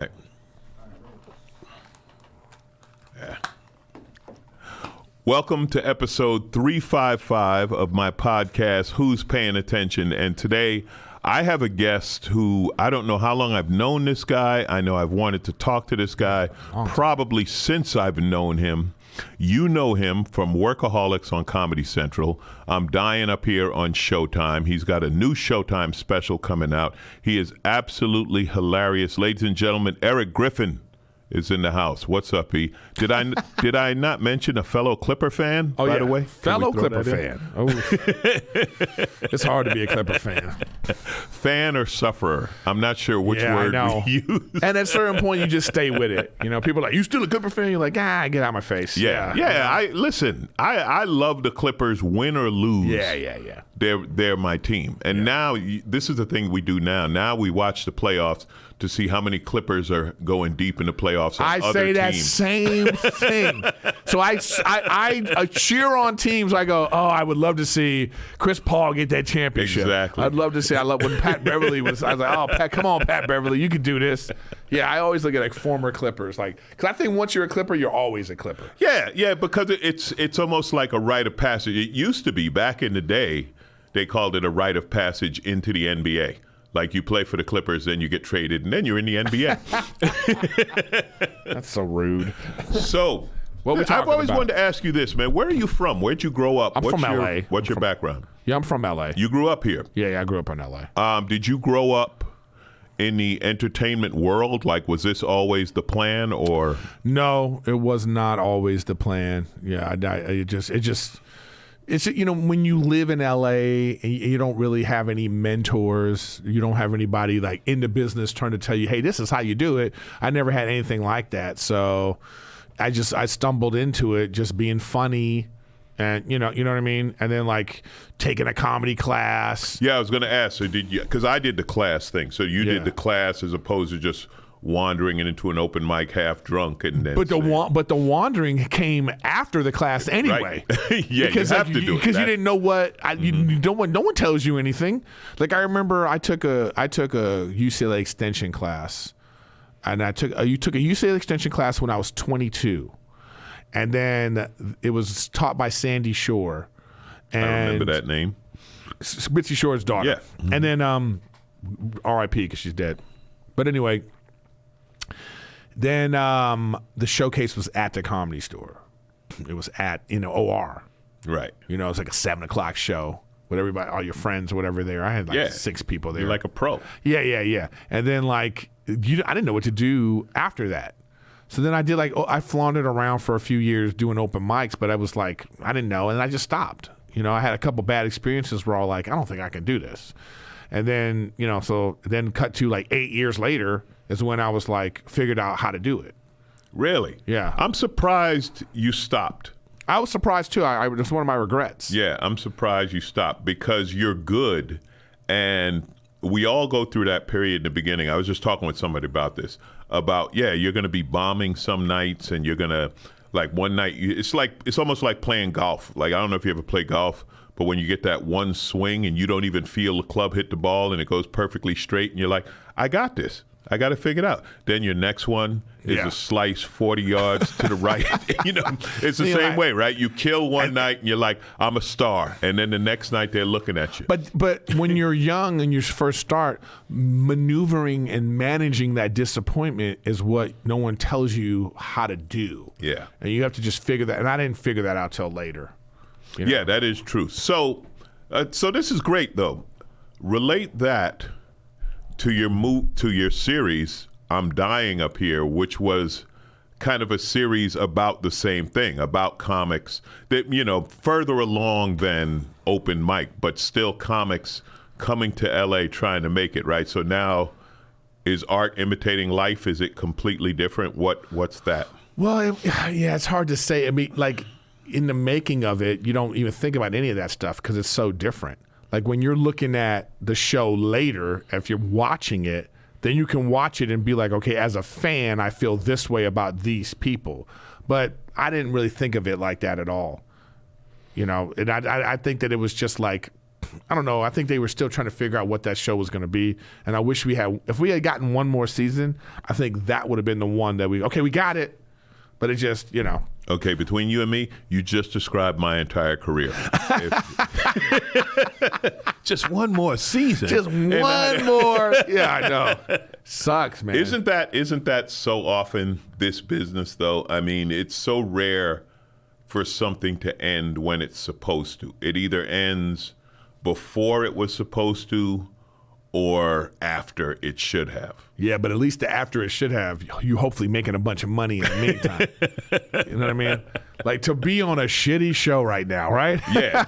Yeah. Welcome to episode 355 of my podcast, Who's Paying Attention? And today I have a guest who I don't know how long I've known this guy. I know I've wanted to talk to this guy probably since I've known him. You know him from Workaholics on Comedy Central. I'm dying up here on Showtime. He's got a new Showtime special coming out. He is absolutely hilarious. Ladies and gentlemen, Erik Griffin is in the house. What's up, E? Did I not mention a fellow Clipper fan, by the way? Fellow Clipper fan. Oh. It's hard to be a Clipper fan. Fan or sufferer? I'm not sure which word we use. And at a certain point, you just stay with it. You know, people are like, you still a Clipper fan? You're like, get out of my face. Yeah. I love the Clippers, win or lose. Yeah. They're my team. And now, this is the thing we do now. Now we watch the playoffs to see how many Clippers are going deep in the playoffs on other teams. I say that same thing. So I cheer on teams. I go, I would love to see Chris Paul get that championship. Exactly. I'd love to see. I love when Pat Beverly was. I was like, Pat, come on, Pat Beverly, you can do this. Yeah, I always look at like former Clippers, because I think once you're a Clipper, you're always a Clipper. Yeah, because it's almost like a rite of passage. It used to be back in the day, they called it a rite of passage into the NBA. Like you play for the Clippers, then you get traded, and then you're in the NBA. That's so rude. So, I've always wanted to ask you this, man. Where are you from? Where'd you grow up? I'm from L.A. What's your background? Yeah, I'm from L.A. You grew up here? Yeah, I grew up in L.A. Did you grow up in the entertainment world? Like, was this always the plan, or? No, it was not always the plan. Yeah, It's, when you live in LA and you don't really have any mentors, you don't have anybody like in the business trying to tell you, hey, this is how you do it. I never had anything like that. So I stumbled into it just being funny and, you know what I mean? And then like taking a comedy class. Yeah, I was going to ask, so did you, because I did the class thing. So you did the class as opposed to just wandering into an open mic half drunk, and then but the wandering came after the class anyway. Right. Yeah, because you have to do it because you didn't know what no one tells you anything. Like I remember I took a UCLA extension class, and you took a UCLA extension class when I was 22, and then it was taught by Sandy Shore. And I remember that name, Mitzi Shore's daughter. Yeah, and then R.I.P. because she's dead. But anyway. Then the showcase was at the Comedy Store. It was at OR. Right. It was like a 7:00 show with everybody, all your friends or whatever there. I had like 6 people there. You're like a pro. Yeah. And then I didn't know what to do after that. So then I did I flaunted around for a few years doing open mics, but I was like, I didn't know, and I just stopped. I had a couple bad experiences where I was like, I don't think I can do this. And then, so then cut to 8 years later is when I was figured out how to do it. Really? Yeah. I'm surprised you stopped. I was surprised too. It's one of my regrets. Yeah, I'm surprised you stopped because you're good. And we all go through that period in the beginning. I was just talking with somebody about this, you're going to be bombing some nights, and you're going to, one night, it's almost like playing golf. I don't know if you ever play golf, but when you get that one swing and you don't even feel the club hit the ball and it goes perfectly straight, and you're like, I got this. I got to figure it out. Then your next one is a slice 40 yards to the right. It's the same way, right? You kill one night and you're like, I'm a star. And then the next night they're looking at you. But when you're young and you first start, maneuvering and managing that disappointment is what no one tells you how to do. Yeah. And you have to just figure that. And I didn't figure that out till later. Yeah, that is true. So this is great, though. Relate that to your series, I'm Dying Up Here, which was kind of a series about the same thing, about comics that, further along than open mic, but still comics coming to LA trying to make it, right? So now, is art imitating life? Is it completely different? What's that? Well, it's hard to say. I mean, in the making of it, you don't even think about any of that stuff because it's so different. When you're looking at the show later, if you're watching it, then you can watch it and be like, okay, as a fan, I feel this way about these people. But I didn't really think of it like that at all. And I think that it was just I don't know. I think they were still trying to figure out what that show was going to be. And I wish if we had gotten one more season, I think that would have been the one that we got it. But it just, Okay, between you and me, you just described my entire career. Just one more season. Just one more. Yeah, I know. Sucks, man. Isn't that so often this business, though? I mean, it's so rare for something to end when it's supposed to. It either ends before it was supposed to or after it should have. Yeah, but at least the after it should have, you hopefully making a bunch of money in the meantime. You know what I mean? Like to be on a shitty show right now, right? Yeah.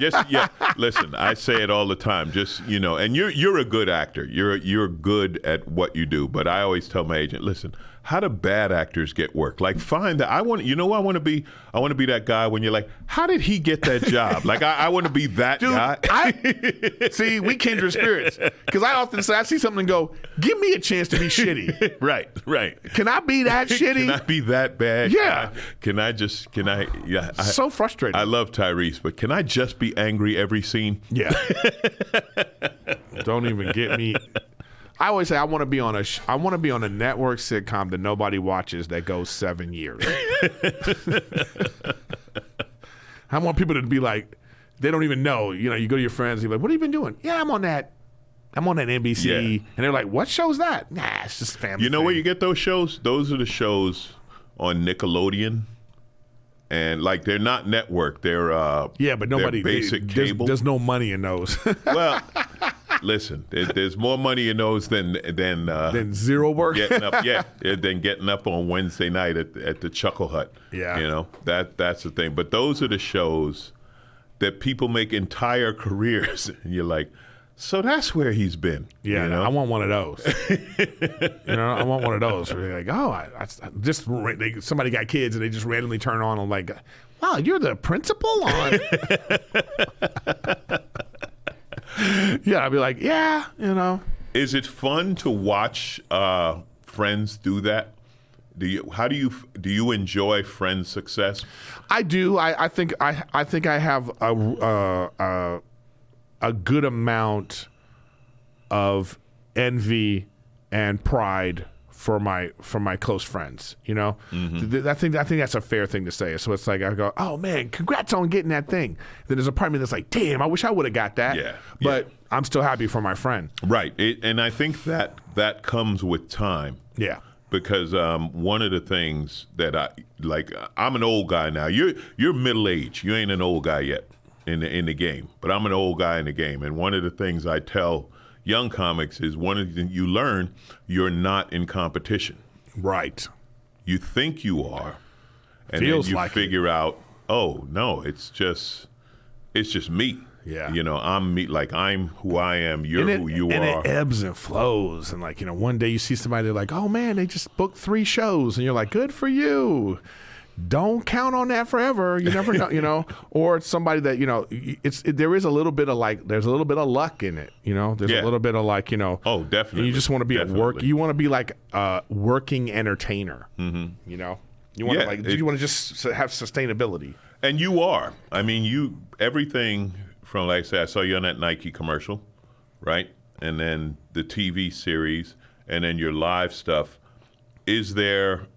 Listen, I say it all the time. Just and you're a good actor. You're good at what you do. But I always tell my agent, listen, how do bad actors get work? Like, find that. I want to be that guy when you're like, how did he get that job? Like, I want to be that guy. See, we kindred spirits. Because I often say, I see something and go, give me a chance to be shitty. Right. Can I be that shitty? Can I be that bad? Yeah. Can I? Yeah. So frustrating. I love Tyrese, but can I just be angry every scene? Yeah. Don't even get me. I always say I want to be on a network sitcom that nobody watches that goes 7 years. I want people to be like, they don't even know. You go to your friends, you're like, what have you been doing? Yeah, I'm on that NBC. Yeah. And they're like, what show's that? Nah, it's just family. You know where you get those shows? Those are the shows on Nickelodeon. And like they're not network, they're but nobody basic cable. There's no money in those. Well, listen, there's more money in those than zero work. Than getting up on Wednesday night at the Chuckle Hut. Yeah, that's the thing. But those are the shows that people make entire careers, and you're like, so that's where he's been. Yeah, I want one of those. I want one of those. Where they're like, somebody got kids and they just randomly turn on and like, wow, you're the principal on. Yeah, I'd be like, yeah, Is it fun to watch friends do that? Do you enjoy Friends' success? I do. I think I have a good amount of envy and pride for my close friends. Mm-hmm. I think that's a fair thing to say. So it's like I go, oh man, congrats on getting that thing. Then there's a part of me that's like, damn, I wish I would have got that. Yeah. But I'm still happy for my friend. Right. And I think that comes with time. Yeah. Because one of the things that I'm an old guy now. You're middle aged. You ain't an old guy yet in the game, but I'm an old guy in the game. And one of the things I tell young comics is one of the things you learn, you're not in competition. Right. You think you are, and Feels then you like figure out, oh no, it's just me. Yeah. I'm me. Like, I'm who I am. You're who you are. And it ebbs and flows. And one day you see somebody, they're like, oh man, they just booked 3 shows, and you're like, good for you. Don't count on that forever. You never know, Or it's somebody that there is a little bit of there's a little bit of luck in it. There's a little bit of Oh, definitely. And you just want to be at work. You want to be like a working entertainer. Mm-hmm. You want to you want to just have sustainability. And you are. I mean, everything from, like I said, I saw you on that Nike commercial, right? And then the TV series, and then your live stuff. Is there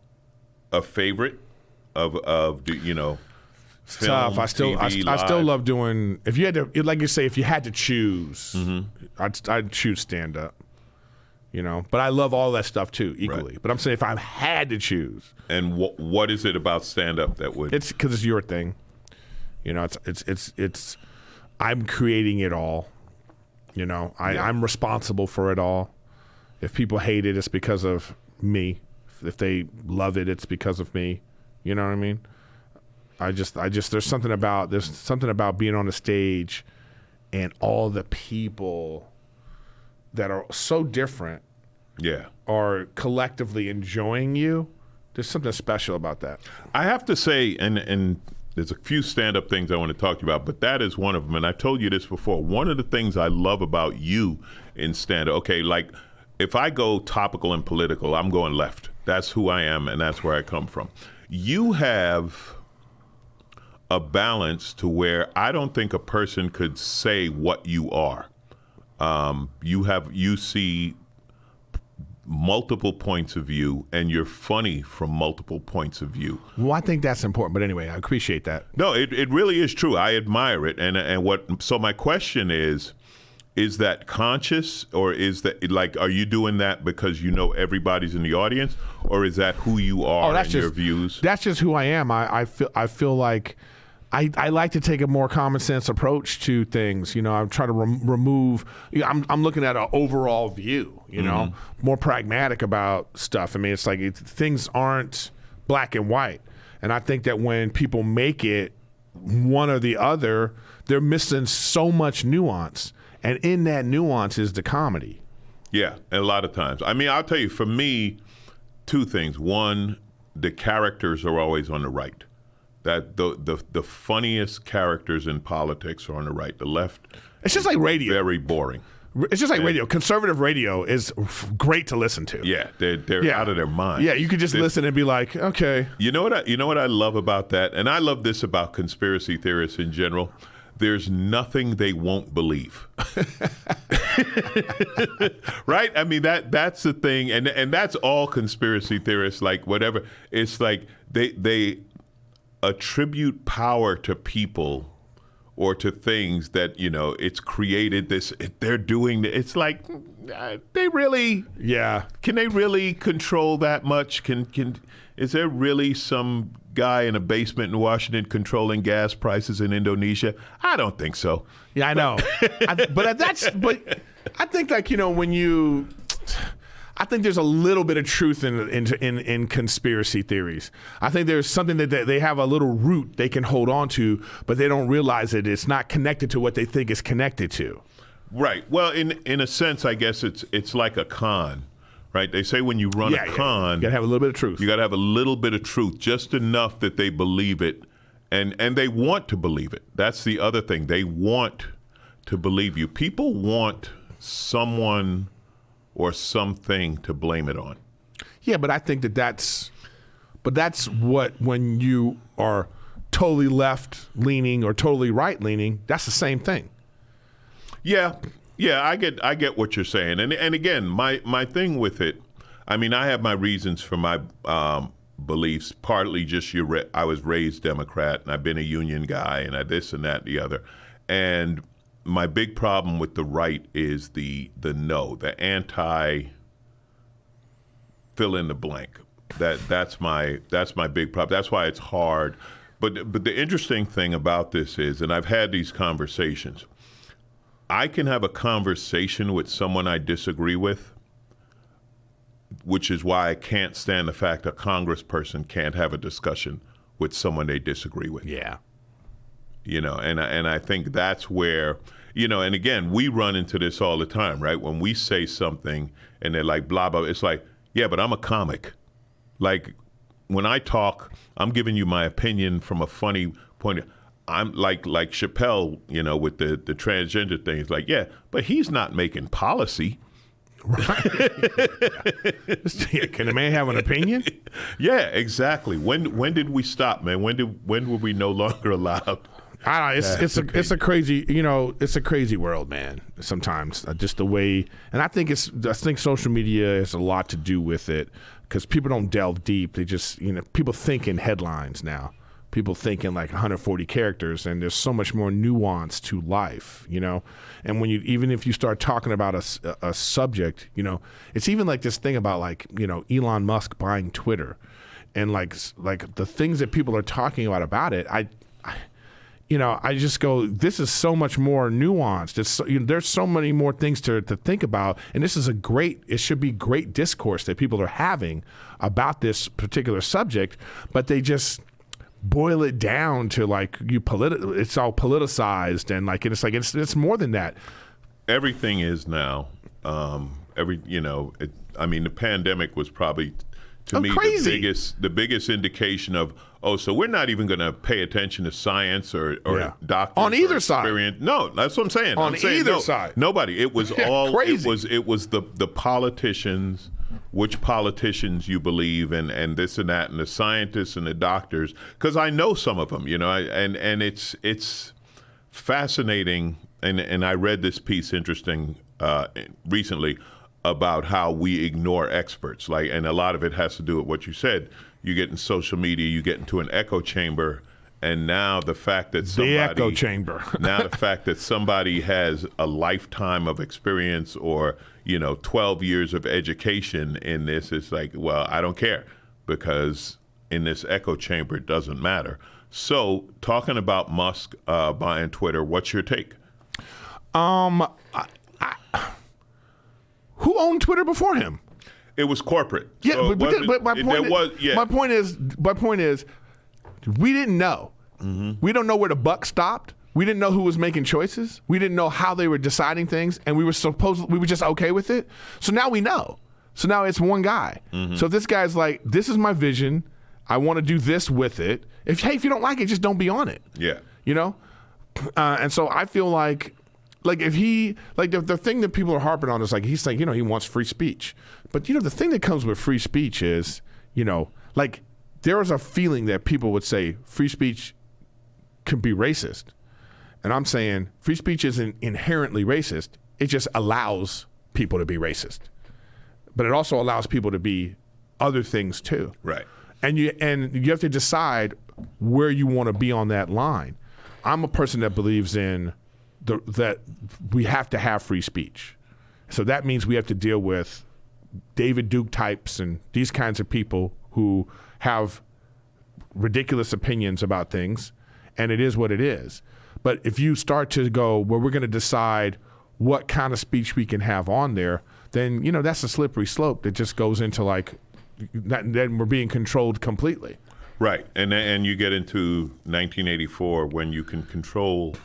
a favorite? Of film, tough. I still love doing. If you had to, like you say, if you had to choose, I'd choose stand up. But I love all that stuff too equally. Right. But I'm saying if I had to choose, and what is it about stand up that would? It's because it's your thing. It's. I'm creating it all. I'm responsible for it all. If people hate it, it's because of me. If they love it, it's because of me. You know what I mean? I just there's something about being on the stage and all the people that are so different are collectively enjoying you. There's something special about that. I have to say, and there's a few stand-up things I want to talk to you about, but that is one of them. And I've told you this before. One of the things I love about you in stand-up, okay, like if I go topical and political, I'm going left. That's who I am, and that's where I come from. You have a balance to where I don't think a person could say what you are. You see multiple points of view, and you're funny from multiple points of view. Well, I think that's important. But anyway, I appreciate that. No, it really is true. I admire it. So my question is that conscious, or is that like, are you doing that because you know everybody's in the audience, or is that who you are and your views? That's just who I am. I feel like I like to take a more common sense approach to things. I'm trying to remove. I'm looking at an overall view. More pragmatic about stuff. I mean, it's like things aren't black and white, and I think that when people make it one or the other, they're missing so much nuance, and in that nuance is the comedy. Yeah, a lot of times. I mean, I'll tell you, for me, two things. One, the characters are always on the right. That the funniest characters in politics are on the right. The left, it's just like radio. Very boring. It's just like radio. Conservative radio is great to listen to. Yeah, they're out of their mind. Yeah, you could just listen and be like, okay. You know what I love about that, and I love this about conspiracy theorists in general. There's nothing they won't believe. Right? I mean, that's the thing, and that's all conspiracy theorists, like whatever. It's like they attribute power to people or to things that, it's created this, they're doing, it's like, they really, can they really control that much? Is there really some guy in a basement in Washington controlling gas prices in Indonesia? I don't think so. Yeah, I know. But I think like, I think there's a little bit of truth in conspiracy theories. I think there's something that they have a little root they can hold on to, but they don't realize that it's not connected to what they think it's connected to. Right. Well, in a sense, I guess it's like a con, right? They say when you run a con, you gotta have a little bit of truth. You gotta have a little bit of truth, just enough that they believe it, and they want to believe it. That's the other thing. They want to believe you. People want someone or something to blame it on. Yeah, but I think that's what, when you are totally left-leaning or totally right-leaning, that's the same thing. Yeah, I get what you're saying. And again, my thing with it, I mean, I have my reasons for my beliefs, partly just I was raised Democrat, and I've been a union guy, and this and that and the other. And my big problem with the right is the anti fill in the blank. That's my big problem. That's why it's hard. But the interesting thing about this is, and I've had these conversations, I can have a conversation with someone I disagree with, which is why I can't stand the fact a congressperson can't have a discussion with someone they disagree with. Yeah. And I think that's where, and again, we run into this all the time, right? When we say something and they're like, blah, blah, it's like, yeah, but I'm a comic. Like, when I talk, I'm giving you my opinion from a funny point of view. I'm like Chappelle, with the transgender thing. It's like, yeah, but he's not making policy. Right. Can a man have an opinion? Yeah, exactly. When did we stop, man? When were we no longer allowed? I don't know. It's a crazy, it's a crazy world, man. Sometimes just the way, and I think social media has a lot to do with it, because people don't delve deep. They just, people think in headlines now. People think in like 140 characters, and there's so much more nuance to life, And when even if you start talking about a subject, it's even like this thing about like, Elon Musk buying Twitter, and like the things that people are talking about it. I just go, this is so much more nuanced. There's so many more things to think about, and this is it should be great discourse that people are having about this particular subject, but they just boil it down to like it's all politicized, and like it's more than that. Everything is now. I mean, the pandemic was probably to me the biggest indication of, so we're not even going to pay attention to science or doctors on either side. No, that's what I'm saying. Either side, nobody. It was all crazy. It was the politicians which politicians you believe, and this and that, and the scientists and the doctors, because I know some of them, and it's fascinating. And I read this piece interesting recently about how we ignore experts, and a lot of it has to do with what you said. You get in social media, you get into an echo chamber, and now the fact that somebody, the echo chamber. now the fact that somebody has a lifetime of experience or 12 years of education in this, it's like, well, I don't care, because in this echo chamber it doesn't matter. So talking about Musk buying Twitter, what's your take? Who owned Twitter before him? It was corporate. Yeah, so but my point is, we didn't know. Mm-hmm. We don't know where the buck stopped. We didn't know who was making choices. We didn't know how they were deciding things, and we were just okay with it. So now we know. So now it's one guy. Mm-hmm. So if this guy's like, this is my vision, I want to do this with it. If you don't like it, just don't be on it. Yeah. And so I feel like if he, the thing that people are harping on is he's like, he wants free speech. But, the thing that comes with free speech is, there is a feeling that people would say free speech can be racist. And I'm saying free speech isn't inherently racist. It just allows people to be racist. But it also allows people to be other things too. Right. And you have to decide where you want to be on that line. I'm a person that believes in that we have to have free speech. So that means we have to deal with David Duke types and these kinds of people who have ridiculous opinions about things, and it is what it is. But if you start to go, well, we're going to decide what kind of speech we can have on there, then, that's a slippery slope that just goes into then we're being controlled completely. Right. And you get into 1984 when you can control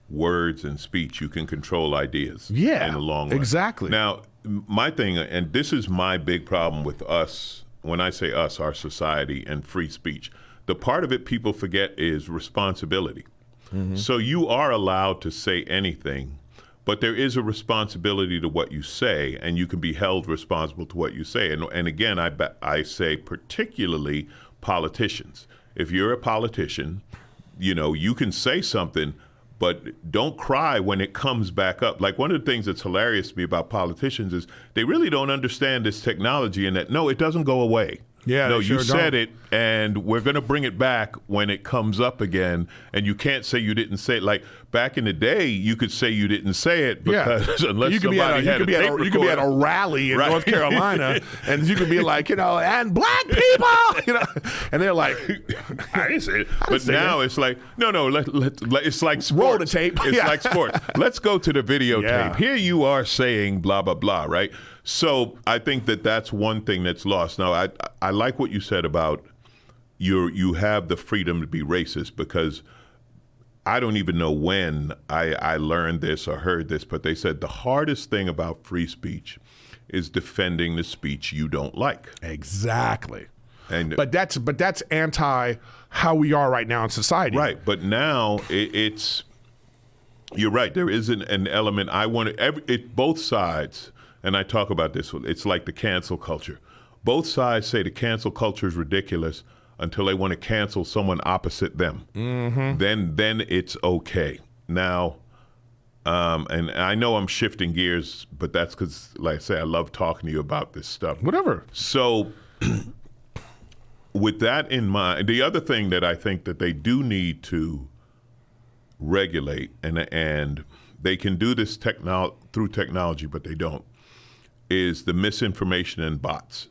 words and speech, you can control ideas. Yeah, in the long run. Exactly. Now, my thing, and this is my big problem with us, when I say us, our society and free speech, the part of it people forget is responsibility. Mm-hmm. So you are allowed to say anything, but there is a responsibility to what you say, and you can be held responsible to what you say. And again, I say particularly politicians. If you're a politician, you can say something, but don't cry when it comes back up. Like, one of the things that's hilarious to me about politicians is they really don't understand this technology, and that, no, it doesn't go away. Yeah, no, sure you said it, and we're going to bring it back when it comes up again, and you can't say you didn't say it. Like, back in the day, you could say you didn't say it because unless somebody had a tape recorder. You could be at a rally in North Carolina, and you could be like, and black people, and they're like, I didn't say it. But now it's like, no, it's like sports. Roll the tape. It's like sports. Let's go to the videotape. Yeah. Here you are saying blah, blah, blah, right? So I think that's one thing that's lost. Now, I like what you said about you have the freedom to be racist, because I don't even know when I learned this or heard this, but they said the hardest thing about free speech is defending the speech you don't like. Exactly. But that's anti how we are right now in society. Right. But now it's you're right. There is an element both sides. And I talk about this, it's like the cancel culture. Both sides say the cancel culture is ridiculous until they want to cancel someone opposite them. Mm-hmm. Then it's okay. Now, and I know I'm shifting gears, but that's because, like I say, I love talking to you about this stuff. Whatever. So with that in mind, the other thing that I think that they do need to regulate, and they can do this through technology, but they don't, is the misinformation and bots.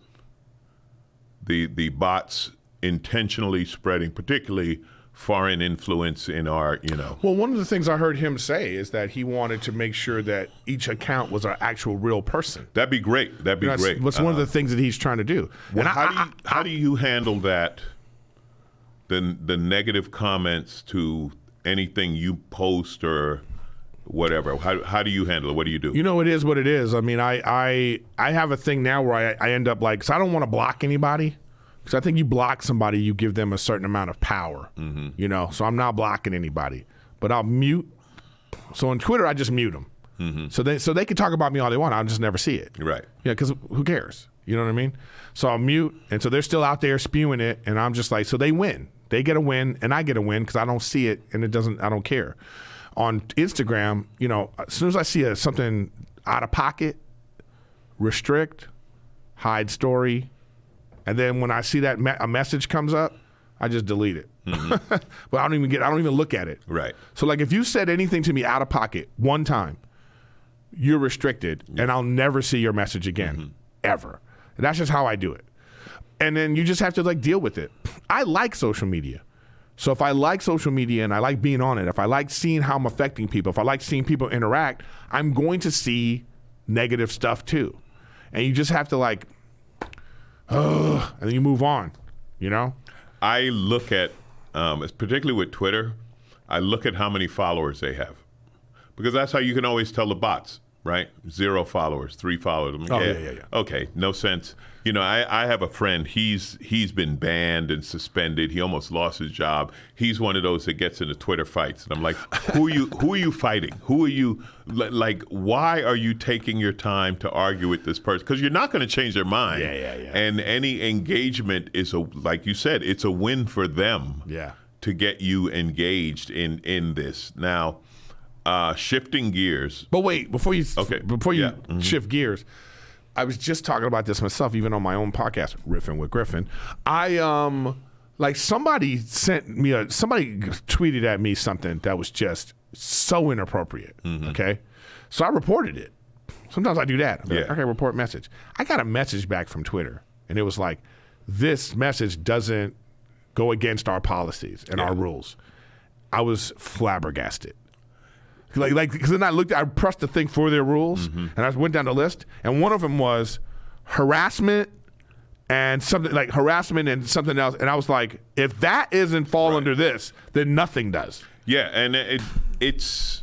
The bots intentionally spreading, particularly foreign influence in our, Well, one of the things I heard him say is that he wanted to make sure that each account was an actual real person. That'd be great. That'd be great. That's one of the things that he's trying to do. Well, how do you handle that, the negative comments to anything you post or whatever? How do you handle it? What do you do? It is what it is. I mean, I have a thing now where I end up like, so I don't want to block anybody, because I think you block somebody, you give them a certain amount of power, so I'm not blocking anybody, but I'll mute. So on Twitter, I just mute them. So they can talk about me all they want. I'll just never see it. Right. Yeah, because who cares? You know what I mean? So I'll mute, and so they're still out there spewing it, and I'm just like, so they win. They get a win, and I get a win because I don't see it, and I don't care. On Instagram, as soon as I see something out of pocket, restrict, hide story, and then when I see that a message comes up, I just delete it. But I don't even look at it. Right. So like if you said anything to me out of pocket one time, you're restricted, and I'll never see your message again, ever. And that's just how I do it. And then you just have to like deal with it. I like social media. So if I like social media and I like being on it, if I like seeing how I'm affecting people, if I like seeing people interact, I'm going to see negative stuff too. And you just have to like, and then you move on, I look at, particularly with Twitter, I look at how many followers they have. Because that's how you can always tell the bots, right? 0 followers, 3 followers. Yeah. Okay, no sense. I have a friend, he's been banned and suspended. He almost lost his job. He's one of those that gets into Twitter fights. And I'm like, who are you fighting? Who are you, like, why are you taking your time to argue with this person? Because you're not going to change their mind. Yeah. And any engagement is, like you said, it's a win for them to get you engaged in this. Now, shifting gears. But wait, before you shift gears, I was just talking about this myself, even on my own podcast, Riffin with Griffin. Somebody tweeted at me something that was just so inappropriate. Okay, so I reported it. Sometimes I do that. Okay, report message. I got a message back from Twitter, and it was like, "This message doesn't go against our policies and our rules." I was flabbergasted. Because then I pressed the thing for their rules, and I went down the list, and one of them was harassment and something else, and I was like, if that isn't fall under this, then nothing does. Yeah, and it's,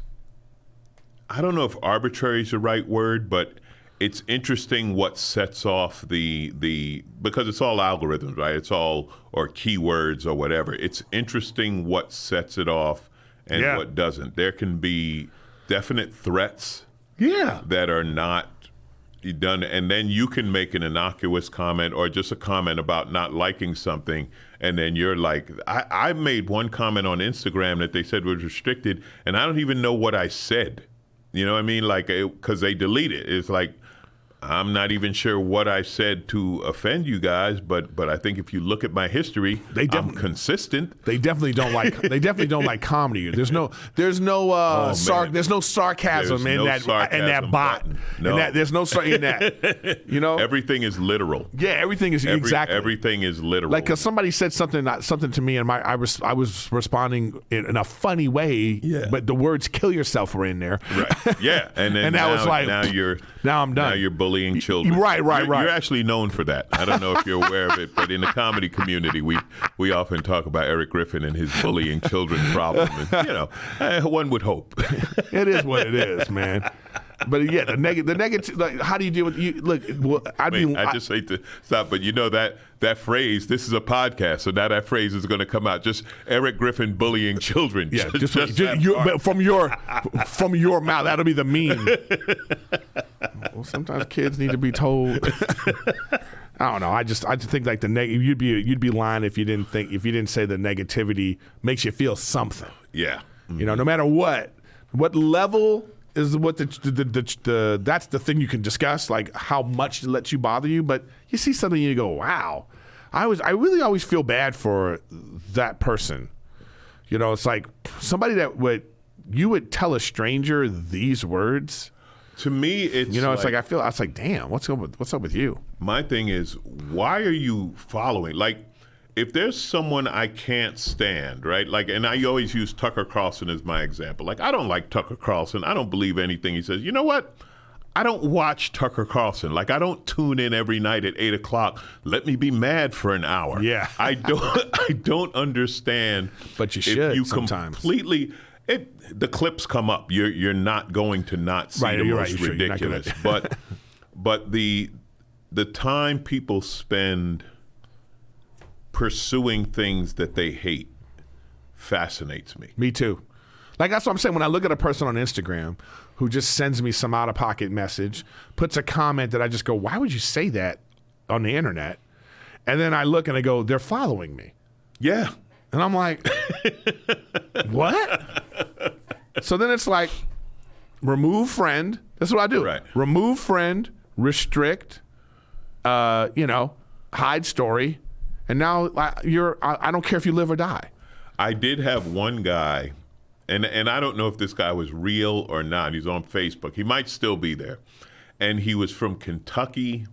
I don't know if arbitrary is the right word, but it's interesting what sets off the because it's all algorithms, right? It's all, or keywords or whatever. It's interesting what sets it off and what doesn't. There can be definite threats that are not done, and then you can make an innocuous comment or just a comment about not liking something, and then you're like, I made one comment on Instagram that they said was restricted, and I don't even know what I said. You know what I mean? Like, because they delete it. It's like, I'm not even sure what I said to offend you guys, but I think if you look at my history, I'm consistent. They definitely don't like comedy. There's no sarcasm in that bot. No. There's no in that. Everything is literal. Yeah, everything is exactly. Everything is literal. Like, because somebody said something to me, and I was responding in a funny way, but the words "kill yourself" were in there. Right. Yeah, and then that was like, now I'm done. Now you're bullying children. Right. You're actually known for that. I don't know if you're aware of it, but in the comedy community, we often talk about Erik Griffin and his bullying children problem. And, one would hope. It is what it is, man. But yeah, the negative. Like, how do you deal with you? Look, I just hate to stop, but that phrase. This is a podcast, so now that phrase is going to come out. Just Erik Griffin bullying children. Yeah, but from your mouth, that'll be the meme. Well, sometimes kids need to be told. I don't know. I just think like you'd be lying if you didn't say the negativity makes you feel something. Yeah. No matter what level is what the that's the thing you can discuss, like how much it lets you bother you. But you see something, you go, wow. I really always feel bad for that person. It's like somebody that you would tell a stranger these words. To me, it's it's like I was like, damn, what's up with you? My thing is, why are you following? Like, if there's someone I can't stand, right? Like, and I always use Tucker Carlson as my example. Like, I don't like Tucker Carlson. I don't believe anything he says. You know what? I don't watch Tucker Carlson. Like, I don't tune in every night at 8:00. Let me be mad for an hour. Yeah. I don't understand. But you should if you sometimes. Completely. The clips come up. You're not going to not see the most ridiculous. But the time people spend pursuing things that they hate fascinates me. Me too. Like, that's what I'm saying. When I look at a person on Instagram who just sends me some out-of-pocket message, puts a comment that I just go, why would you say that on the internet? And then I look and I go, they're following me. Yeah. And I'm like, what? So then it's like, remove friend. That's what I do. Right. Remove friend, restrict, hide story. And now I don't care if you live or die. I did have one guy, and I don't know if this guy was real or not. He's on Facebook. He might still be there. And he was from Kentucky,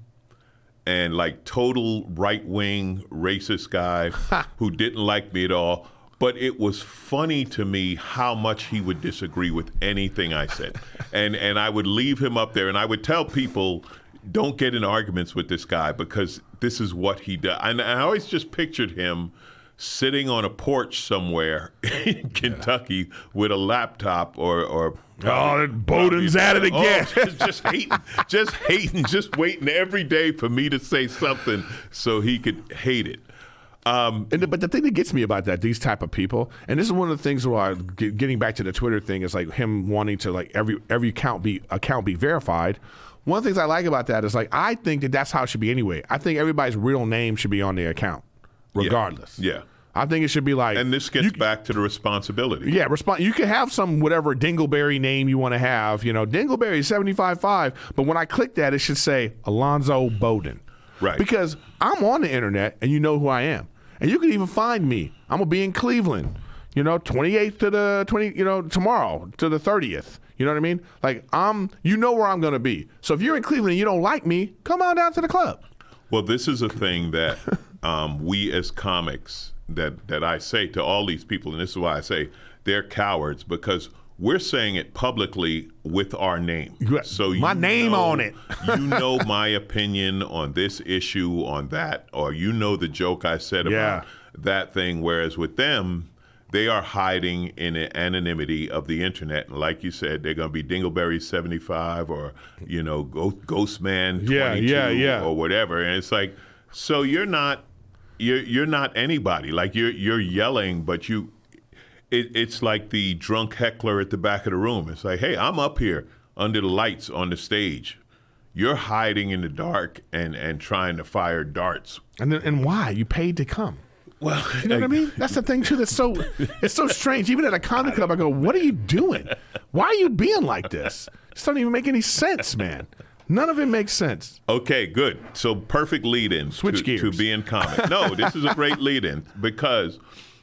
and like total right-wing racist guy who didn't like me at all. But it was funny to me how much he would disagree with anything I said. And I would leave him up there, and I would tell people, don't get in arguments with this guy because this is what he does. And I always just pictured him sitting on a porch somewhere in Kentucky with a laptop or Bodden's at it again. just hating, just waiting every day for me to say something so he could hate it. But the thing that gets me about these type of people, and this is one of the things where getting back to the Twitter thing, is like him wanting to like every account be verified. One of the things I like about that is like I think that's how it should be anyway. I think everybody's real name should be on their account, regardless. Yeah. I think it should be like, and this gets back to the responsibility. Yeah, you can have some whatever Dingleberry name you want to have. Dingleberry 75.5. But when I click that, it should say Alonzo Bodden. Right. Because I'm on the internet, and you know who I am, and you can even find me. I'm gonna be in Cleveland. 28th to the 20. Tomorrow to the 30th. You know what I mean? Like where I'm gonna be. So if you're in Cleveland and you don't like me, come on down to the club. Well, this is a thing that we as comics that I say to all these people, and this is why I say they're cowards, because we're saying it publicly with our name. So my name on it. You know my opinion on this issue, on that, or the joke I said about that thing. Whereas with them, they are hiding in the anonymity of the internet. And like you said, they're going to be Dingleberry 75 or, Ghostman 22 or whatever. And it's like, so you're not anybody. Like you're yelling, but it's like the drunk heckler at the back of the room. It's like, hey, I'm up here under the lights on the stage. You're hiding in the dark and trying to fire darts. And why? You paid to come. Well, you know what I mean? That's the thing too. It's so strange. Even at a comedy club, I go, "What are you doing? Why are you being like this? This doesn't even make any sense, man. None of it makes sense." Okay, good. So perfect lead-in to being comic. No, this is a great lead-in because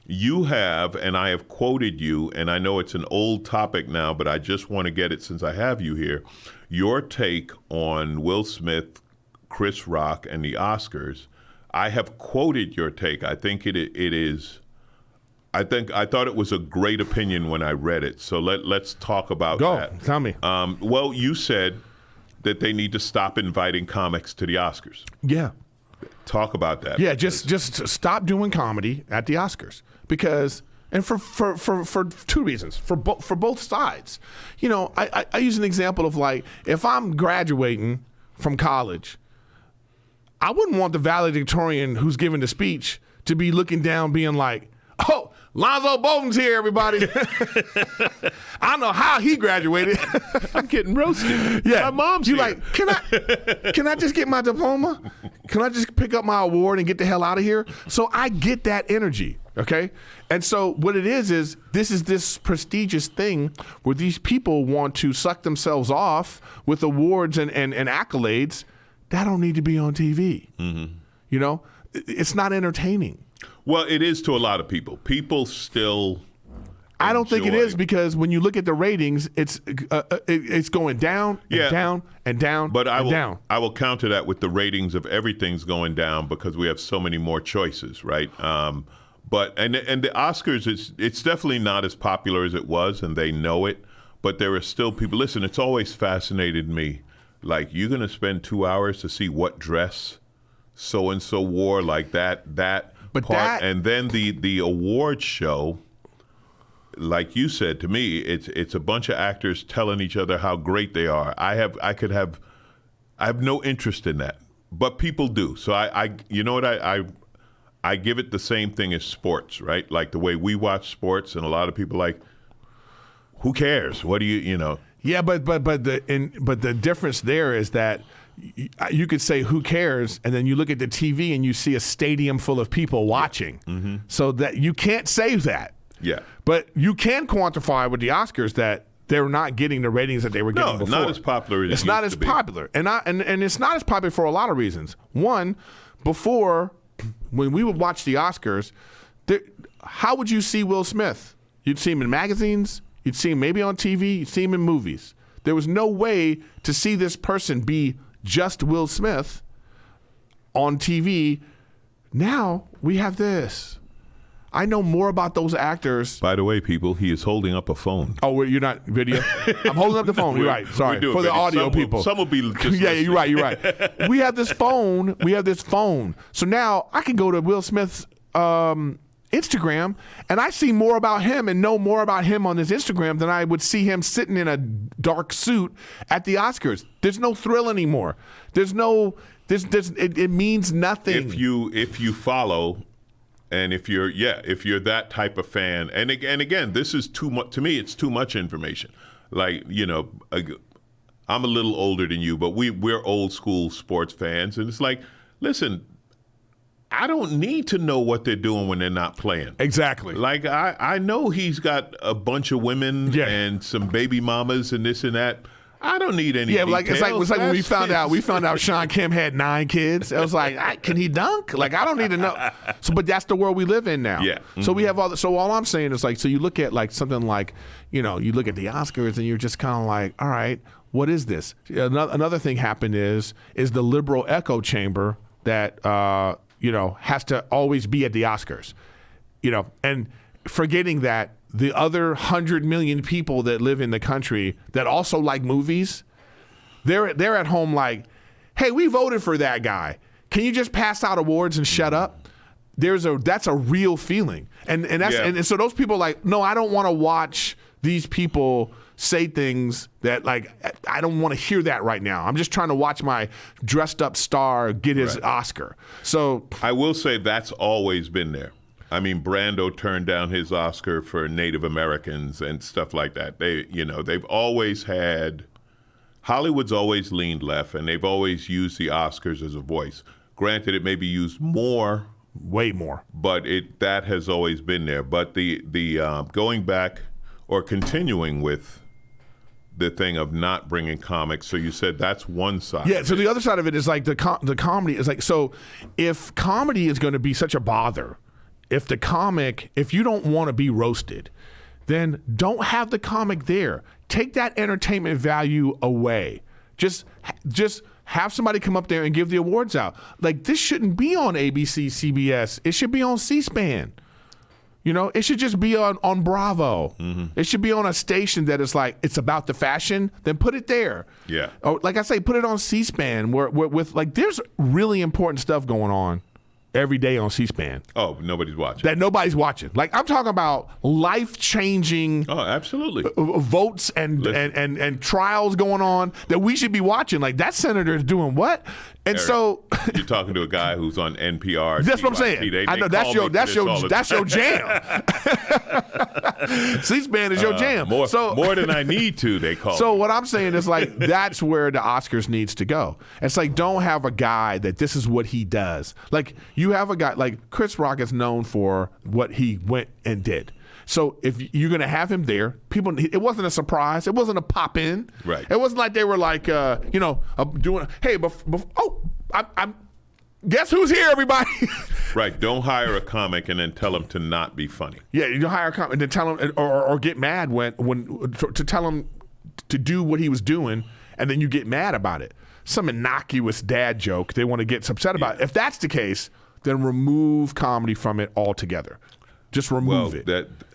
you have, and I have quoted you, and I know it's an old topic now, but I just want to get it since I have you here. Your take on Will Smith, Chris Rock, and the Oscars. I have quoted your take. I think it is. I thought it was a great opinion when I read it. So let's talk about that. Go, tell me. Well, you said that they need to stop inviting comics to the Oscars. Yeah. Talk about that. Yeah, just stop doing comedy at the Oscars because, and for two reasons, for both sides. I use an example of like if I'm graduating from college. I wouldn't want the valedictorian who's giving the speech to be looking down being like, oh, Alonzo Bodden's here, everybody. I don't know how he graduated. I'm getting roasted. Yeah. My mom's you here. Like, can I just get my diploma? Can I just pick up my award and get the hell out of here? So I get that energy, okay? And so what it is this prestigious thing where these people want to suck themselves off with awards and accolades. That don't need to be on TV. Mm-hmm. It's not entertaining. Well, it is to a lot of people. People still. I don't think it is because when you look at the ratings, it's going down and down and down. But down. I will counter that with the ratings of everything's going down because we have so many more choices, right? But the Oscars, it's definitely not as popular as it was, and they know it. But there are still people. Listen, it's always fascinated me. Like, you're going to spend 2 hours to see what dress so-and-so wore, like that but part. And then the award show, like you said to me, it's a bunch of actors telling each other how great they are. I have no interest in that, but people do. So I you know what, I give it the same thing as sports, right? Like the way we watch sports, and a lot of people like, who cares? What do you know? Yeah, but the difference there is that you could say who cares, and then you look at the TV and you see a stadium full of people watching. Mm-hmm. So that you can't say that. Yeah. But you can quantify with the Oscars that they're not getting the ratings that they were getting before. Not as popular as it's not as popular. And it's not as popular for a lot of reasons. One, before, when we would watch the Oscars, how would you see Will Smith? You'd see him in magazines, you'd see him maybe on TV, you'd see him in movies. There was no way to see this person be just Will Smith on TV. Now we have this. I know more about those actors. By the way, people, he is holding up a phone. Oh, you're not video? I'm holding up the phone. You're right. Sorry. For the audio people. Some will be just yeah, you're right. We have this phone. So now I can go to Will Smith's Instagram, and I see more about him and know more about him on his Instagram than I would see him sitting in a dark suit at the Oscars. There's no thrill anymore. It means nothing. If you follow, and if you're that type of fan, and again, this is too much to me. It's too much information. Like, I'm a little older than you, but we're old school sports fans, and it's like, listen, I don't need to know what they're doing when they're not playing. Exactly. Like, I know he's got a bunch of women and some baby mamas and this and that. I don't need any details. It's like when we found out Sean Kemp had 9 kids. I was like, can he dunk? Like, I don't need to know. So, but that's the world we live in now. Yeah. Mm-hmm. So we have all I'm saying is, like, so you look at like something like, you look at the Oscars and you're just kind of like, all right, what is this? Another thing happened is the liberal echo chamber that has to always be at the Oscars, and forgetting that the other 100 million people that live in the country that also like movies, they're at home like, hey, we voted for that guy. Can you just pass out awards and shut up? That's a real feeling, and so those people are like, no, I don't want to watch these people say things that, like, I don't want to hear that right now. I'm just trying to watch my dressed up star get his Oscar. So I will say that's always been there. I mean, Brando turned down his Oscar for Native Americans and stuff like that. They've always had, Hollywood's always leaned left, and they've always used the Oscars as a voice. Granted, it may be used more, way more, but that has always been there. But the going back or continuing with the thing of not bringing comics. So you said that's one side. Yeah. So the other side of it is like the comedy is like, so if comedy is going to be such a bother, if you don't want to be roasted, then don't have the comic there. Take that entertainment value away. Just have somebody come up there and give the awards out. Like, this shouldn't be on ABC, CBS. It should be on C-SPAN. It should just be on Bravo. Mm-hmm. It should be on a station that is like, it's about the fashion, then put it there. Yeah. Or, like I say, put it on C-SPAN where with, like, there's really important stuff going on every day on C-SPAN. Oh, nobody's watching. That nobody's watching. Like, I'm talking about life-changing absolutely. Votes and trials going on that we should be watching. Like, that senator is doing what? And Eric, so you're talking to a guy who's on NPR. That's what I'm saying. I know that's your jam. C-SPAN is your jam. More than I need to, they call. So what I'm saying is, like, that's where the Oscars needs to go. It's like, don't have a guy that this is what he does. Like, you have a guy like Chris Rock is known for what he went and did. So if you're going to have him there, it wasn't a surprise. It wasn't a pop in. Right. It wasn't like they were like, doing, hey, I'm guess who's here, everybody? Right. Don't hire a comic and then tell him to not be funny. Yeah, you hire a comic and then tell him, or get mad to tell him to do what he was doing, and then you get mad about it. Some innocuous dad joke they want to get upset about. If that's the case, then remove comedy from it altogether. Just remove it.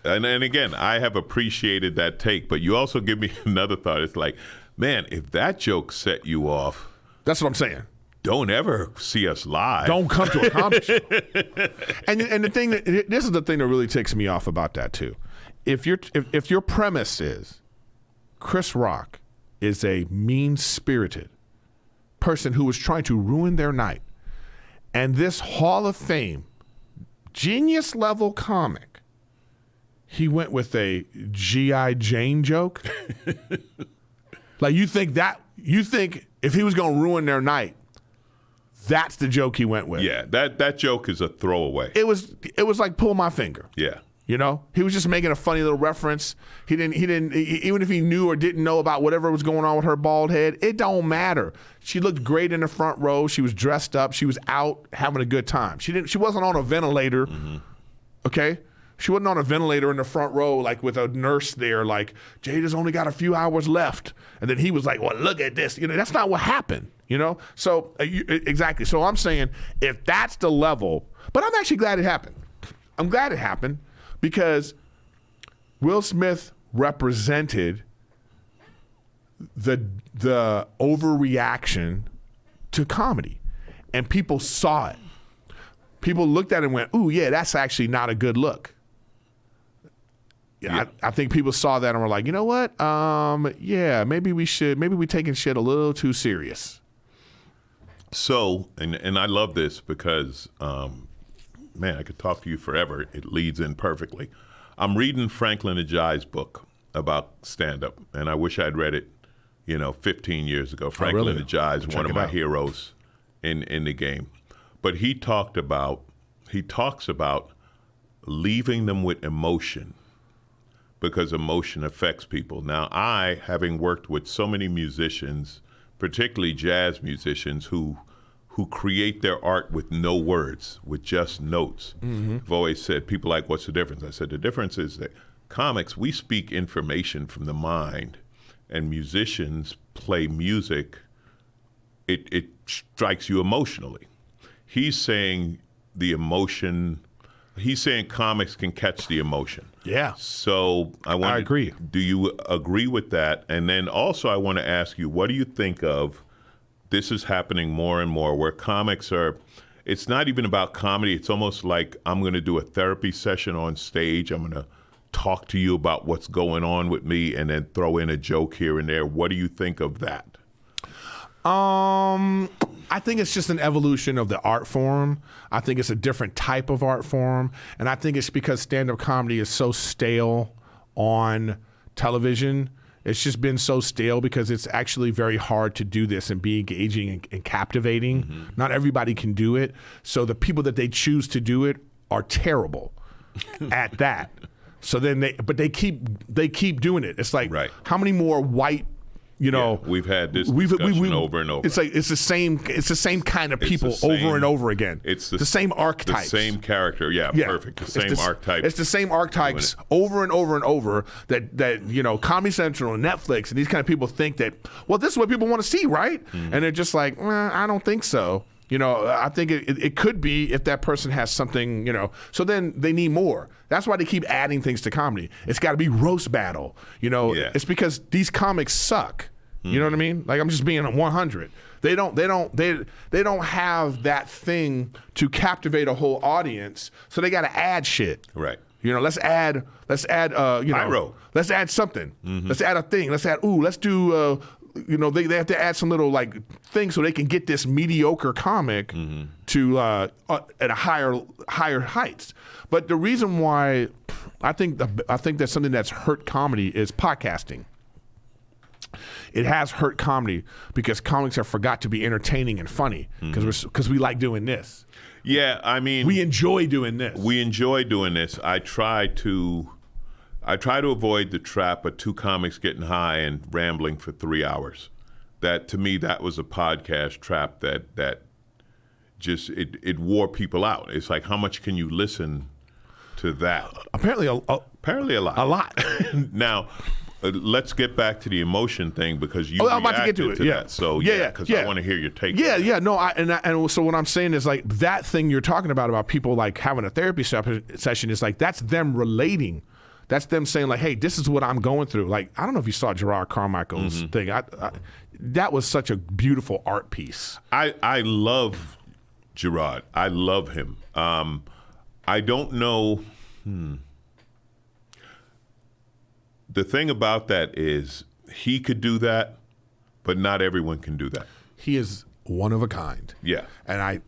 And again, I have appreciated that take, but you also give me another thought. It's like, man, if that joke set you off. That's what I'm saying. Don't ever see us live. Don't come to a comedy show. And this is the thing that really takes me off about that too. If your premise is Chris Rock is a mean-spirited person who was trying to ruin their night, and this Hall of Fame genius level comic he went with a G.I. Jane joke. Like you think if he was going to ruin their night, that's the joke he went with. Yeah, that joke is a throwaway. It was like pull my finger. Yeah. You know, he was just making a funny little reference. He didn't, even if he knew or didn't know about whatever was going on with her bald head, it don't matter. She looked great in the front row. She was dressed up. She was out having a good time. She wasn't on a ventilator. Mm-hmm. Okay? She wasn't on a ventilator in the front row, like with a nurse there, like, Jada's only got a few hours left. And then he was like, well, look at this. You know, that's not what happened, you know? So, exactly. So I'm saying if that's the level, but I'm actually glad it happened. I'm glad it happened. Because Will Smith represented the overreaction to comedy, and people saw it. People looked at it and went, "Ooh, yeah, that's actually not a good look." Yeah. I think people saw that and were like, "You know what? Yeah, maybe we're taking shit a little too serious." So, and I love this because. Man, I could talk to you forever. It leads in perfectly. I'm reading Franklin Ajayi's book about stand-up, and I wish I'd read it, 15 years ago. Franklin Ajayi is one of my heroes in the game. But he talks about leaving them with emotion because emotion affects people. Now, I, having worked with so many musicians, particularly jazz musicians who create their art with no words, with just notes. Mm-hmm. I've always said, people like, what's the difference? I said, the difference is that comics, we speak information from the mind, and musicians play music. It strikes you emotionally. He's saying comics can catch the emotion. Yeah. So I agree. Do you agree with that? And then also I want to ask you, what do you think of, this is happening more and more where comics it's not even about comedy. It's almost like I'm going to do a therapy session on stage. I'm going to talk to you about what's going on with me and then throw in a joke here and there. What do you think of that? I think it's just an evolution of the art form. I think it's a different type of art form. And I think it's because stand-up comedy is so stale on television. It's just been so stale because it's actually very hard to do this and be engaging and captivating. Mm-hmm. Not everybody can do it. So the people that they choose to do it are terrible at that. So then they keep doing it. It's like, right. How many more white, we've had this discussion over and over. It's like it's the same kind of people over and over again. It's the same archetypes. The same character. Yeah, perfect. The same archetypes. It's the same archetypes over and over and over that Comedy Central and Netflix and these kind of people think that, well, this is what people want to see, right? Mm-hmm. And they're just like, I don't think so. I think it could be if that person has something, so then they need more. That's why they keep adding things to comedy. It's got to be roast battle. It's because these comics suck. Mm-hmm. You know what I mean? Like, I'm just being 100. They don't have that thing to captivate a whole audience. So they got to add shit. Right. Let's add Pyro. Let's add something. Mm-hmm. Let's add a thing. Let's do they have to add some little like thing so they can get this mediocre comic mm-hmm. to at a higher heights. But the reason why I think that's something that's hurt comedy is podcasting. It has hurt comedy because comics have forgot to be entertaining and funny because we like doing this. Yeah, I mean, we enjoy doing this. I try to avoid the trap of two comics getting high and rambling for 3 hours. That, to me, that was a podcast trap that just, it wore people out. It's like, how much can you listen to that? Apparently a lot. A lot. Now, let's get back to the emotion thing because you I'm about to get to it. That. So, because I want to hear your take. Yeah. No, and so what I'm saying is like that thing you're talking about people like having a therapy session is like, that's them relating. That's them saying like, hey, this is what I'm going through. Like, I don't know if you saw Gerard Carmichael's mm-hmm. thing. That was such a beautiful art piece. I love Gerard. I love him. I don't know. The thing about that is he could do that, but not everyone can do that. He is one of a kind. Yeah. And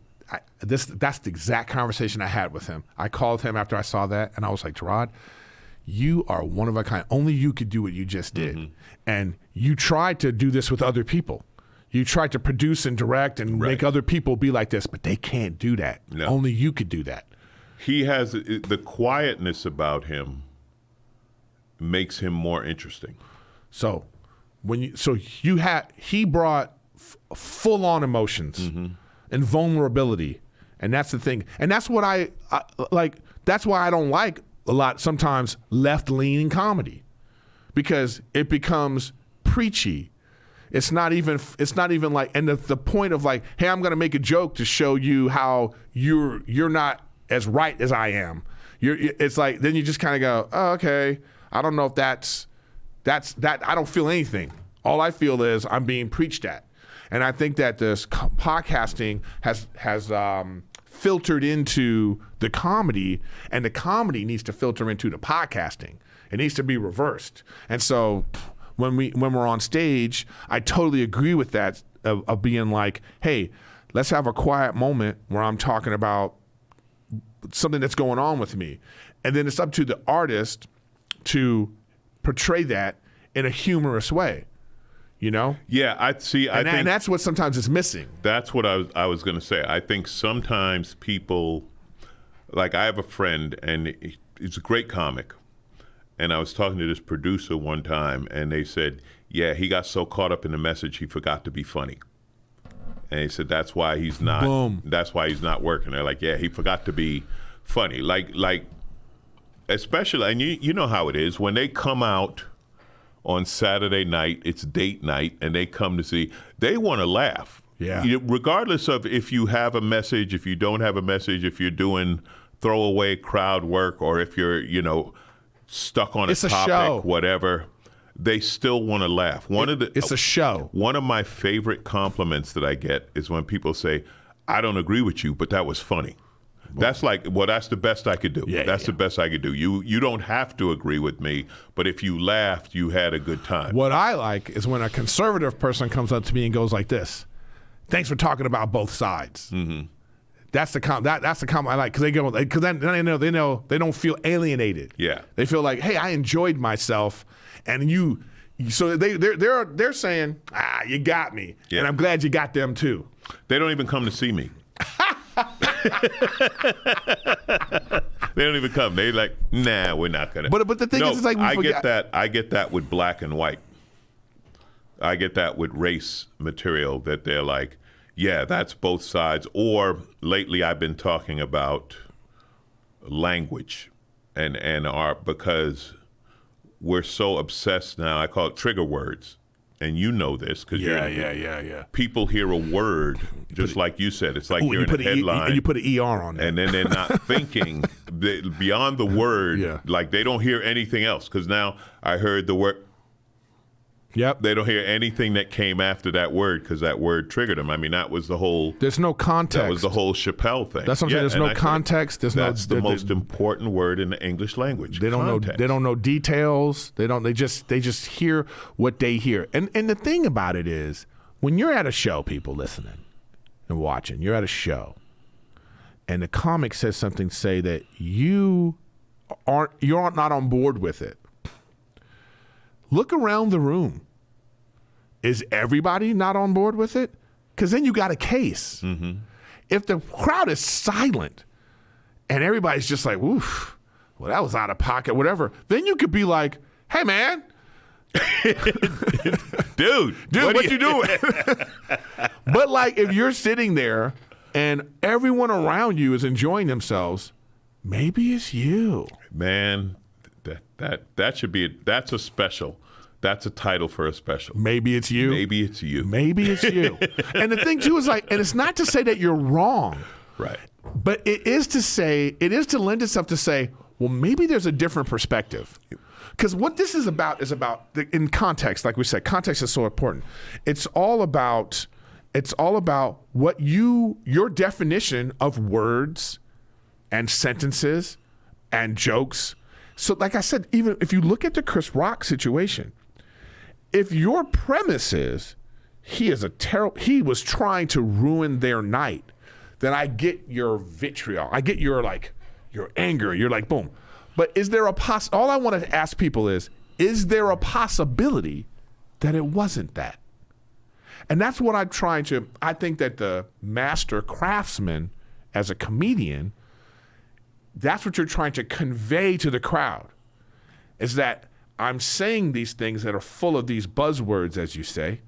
that's the exact conversation I had with him. I called him after I saw that, and I was like, Gerard, you are one of a kind. Only you could do what you just did. And you tried to do this with other people. You tried to produce and direct and make other people be like this, but they can't do that. No. Only you could do that. He has the quietness about him makes him more interesting. So he brought full on emotions and vulnerability, and that's the thing. And that's what I like. That's why I don't like a lot sometimes left leaning comedy, because it becomes preachy. It's not even like, and the point of like, hey, I'm going to make a joke to show you how you're not as right as I am. It's like, then you just kind of go, oh, okay, I don't know if that's that. I don't feel anything. All I feel is I'm being preached at. And I think that this podcasting has filtered into the comedy, and the comedy needs to filter into the podcasting. It needs to be reversed. And so when we're on stage, I totally agree with that of being like, hey, let's have a quiet moment where I'm talking about something that's going on with me. And then it's up to the artist to portray that in a humorous way, you know? Yeah, I think that's what sometimes is missing. That's what I was going to say. I think sometimes people, like I have a friend, and he's a great comic. And I was talking to this producer one time, and they said, yeah, he got so caught up in the message, he forgot to be funny. And he said, that's why he's not working. They're like, yeah, he forgot to be funny. Like, especially, and you know how it is, when they come out on Saturday night, it's date night, and they come to see, they want to laugh. Yeah. Regardless of if you have a message, if you don't have a message, if you're doing throwaway crowd work, or if you're, stuck on a topic, show. Whatever, they still want to laugh. It's a show. One of my favorite compliments that I get is when people say, I don't agree with you, but that was funny. That's like, well, that's the best I could do. That's the best I could do. You don't have to agree with me, but if you laughed, you had a good time. What I like is when a conservative person comes up to me and goes like this, thanks for talking about both sides. Mm-hmm. That's the comment I like, because then they know they don't feel alienated. Yeah, they feel like, hey, I enjoyed myself, and so they're saying, you got me, and I'm glad you got them too. They don't even come to see me. They don't even come. They like, nah, we're not gonna. But the thing is, it's like I get that with black and white. I get that with race material, that they're like, yeah, that's both sides. Or lately I've been talking about language and art, because we're so obsessed now. I call it trigger words. And you know this, because people hear a word, just like you said. It's like you're in a headline. And you put an ER on it. And then they're not thinking beyond the word. Like they don't hear anything else. Because now I heard the word. Yep. They don't hear anything that came after that word, because that word triggered them. I mean, that was the whole. There's no context. That was the whole Chappelle thing. That's what I'm saying. There's no context. That's the most important word in the English language. They don't know. They don't know details. They don't. They just hear what they hear. And the thing about it is, when you're at a show, people listening and watching, you're at a show, and the comic says something, say that you're not on board with it. Look around the room. Is everybody not on board with it? Because then you got a case. Mm-hmm. If the crowd is silent and everybody's just like, oof, well, that was out of pocket, whatever, then you could be like, hey, man. Dude, what you doing? But like, if you're sitting there and everyone around you is enjoying themselves, maybe it's you. Man, that should be that's a special. That's a title for a special. Maybe it's you. Maybe it's you. Maybe it's you. And the thing too is like, and it's not to say that you're wrong. Right. But it is to lend itself to say, well, maybe there's a different perspective. Because what this is about in context, like we said, context is so important. It's all about what your definition of words and sentences and jokes. So like I said, even if you look at the Chris Rock situation, if your premise is he was trying to ruin their night, then I get your vitriol. I get your anger. You're like, boom. But is there all I want to ask people is there a possibility that it wasn't that? And that's what I think that the master craftsman as a comedian, that's what you're trying to convey to the crowd, is that I'm saying these things that are full of these buzzwords, as you say,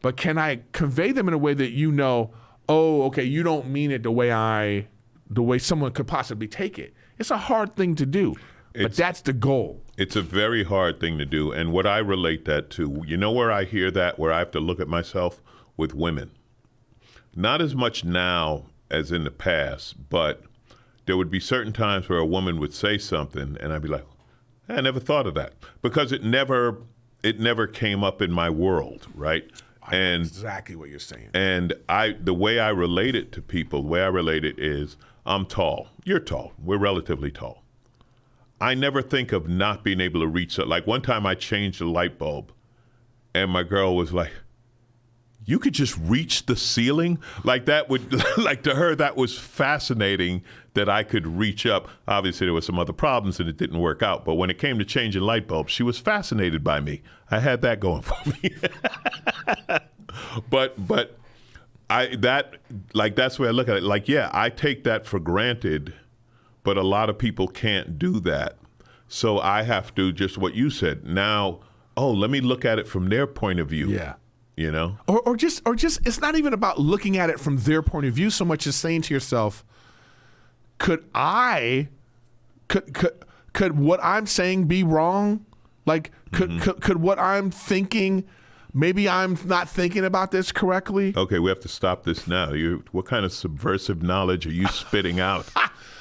but can I convey them in a way that oh, okay, you don't mean it the way someone could possibly take it. It's a hard thing to do, but that's the goal. It's a very hard thing to do. And what I relate that to, where I hear that, where I have to look at myself with women, not as much now as in the past, but there would be certain times where a woman would say something and I'd be like, I never thought of that, because it never came up in my world, right? And exactly what you're saying. And the way I relate it to people, the way I relate it is, I'm tall. You're tall. We're relatively tall. I never think of not being able to reach it. Like one time I changed a light bulb and my girl was like, you could just reach the ceiling? Like that would, like to her, that was fascinating that I could reach up. Obviously there were some other problems and it didn't work out. But when it came to changing light bulbs, she was fascinated by me. I had that going for me. But that's where I look at it. Like, yeah, I take that for granted, but a lot of people can't do that. So I have to, just what you said, now, let me look at it from their point of view. Yeah. Or just it's not even about looking at it from their point of view so much as saying to yourself, could what I'm saying be wrong? Like, could what I'm thinking, maybe I'm not thinking about this correctly? Okay, we have to stop this now. What kind of subversive knowledge are you spitting out?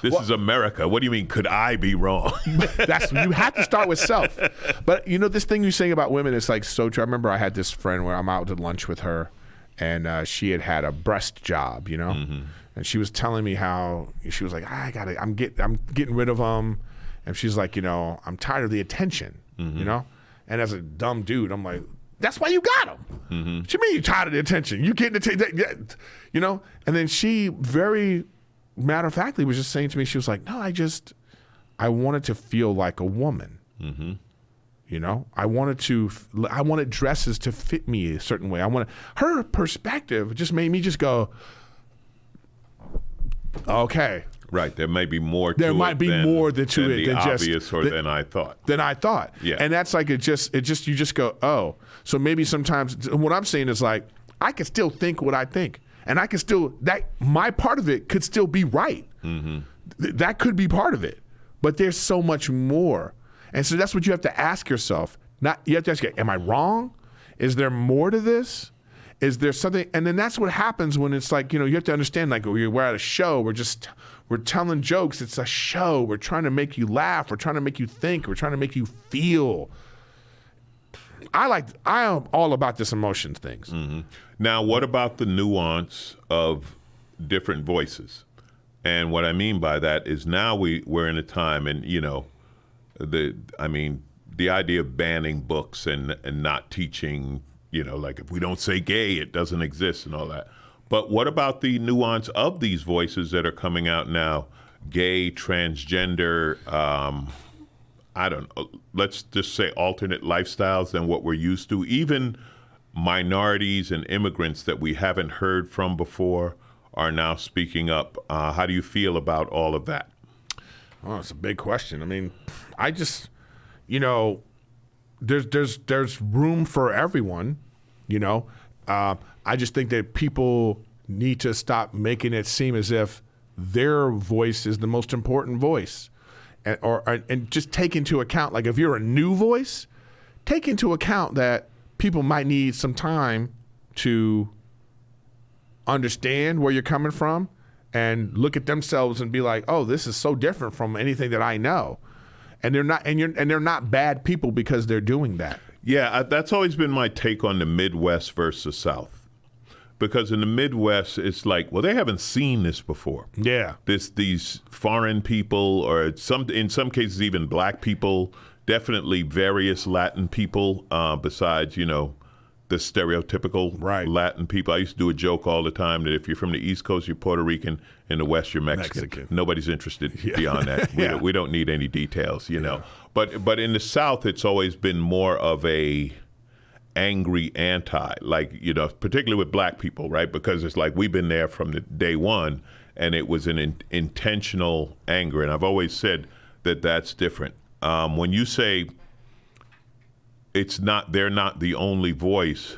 This is America. What do you mean, could I be wrong? You have to start with self. But this thing you're saying about women is like so true. I remember I had this friend where I'm out to lunch with her, and she had a breast job, and she was telling me how she was like, I'm getting rid of them, and she's like, I'm tired of the attention, and as a dumb dude, I'm like, that's why you got them. What you mean you tired of the attention? You getting the And then she very matter of factly was just saying to me, she was like, no, I wanted to feel like a woman. I wanted dresses to fit me a certain way. Her perspective just made me just go, okay. Right. There may be more to there it. Might be than, more than to than it the than obvious just or than I thought. Yeah. And that's like you just go, oh. So maybe sometimes what I'm saying is like, I can still think what I think. And I can still, my part of it could still be right. That could be part of it. But there's so much more. And so that's what you have to ask yourself. You have to ask, am I wrong? Is there more to this? Is there something? And then that's what happens when it's like, you have to understand, like we're at a show, we're telling jokes. It's a show. We're trying to make you laugh. We're trying to make you think. We're trying to make you feel. I am all about this emotion things. Now, what about the nuance of different voices? And what I mean by that is now we're in a time, and the idea of banning books and not teaching, like if we don't say gay, it doesn't exist and all that. But what about the nuance of these voices that are coming out now? Gay, transgender, I don't know, let's just say alternate lifestyles than what we're used to. Even minorities and immigrants that we haven't heard from before are now speaking up. How do you feel about all of that? Oh, it's a big question. I mean, I just, there's room for everyone, I just think that people need to stop making it seem as if their voice is the most important voice. And just take into account, like if you're a new voice, take into account that people might need some time to understand where you're coming from and look at themselves and be like, oh, this is so different from anything that I know. And they're not bad people because they're doing that. Yeah, that's always been my take on the Midwest versus the South. Because in the Midwest, it's like, well, they haven't seen this before. Yeah. These foreign people, or in some cases even black people, definitely various Latin people, besides, the stereotypical Latin people. I used to do a joke all the time that if you're from the East Coast, you're Puerto Rican, in the West, you're Mexican. Nobody's interested beyond that. We don't need any details, you know. But in the South, it's always been more of a angry anti, like, you know, particularly with black people, right? Because it's like we've been there from the day one, and it was an intentional anger. And I've always said that that's different. When you say they're not the only voice,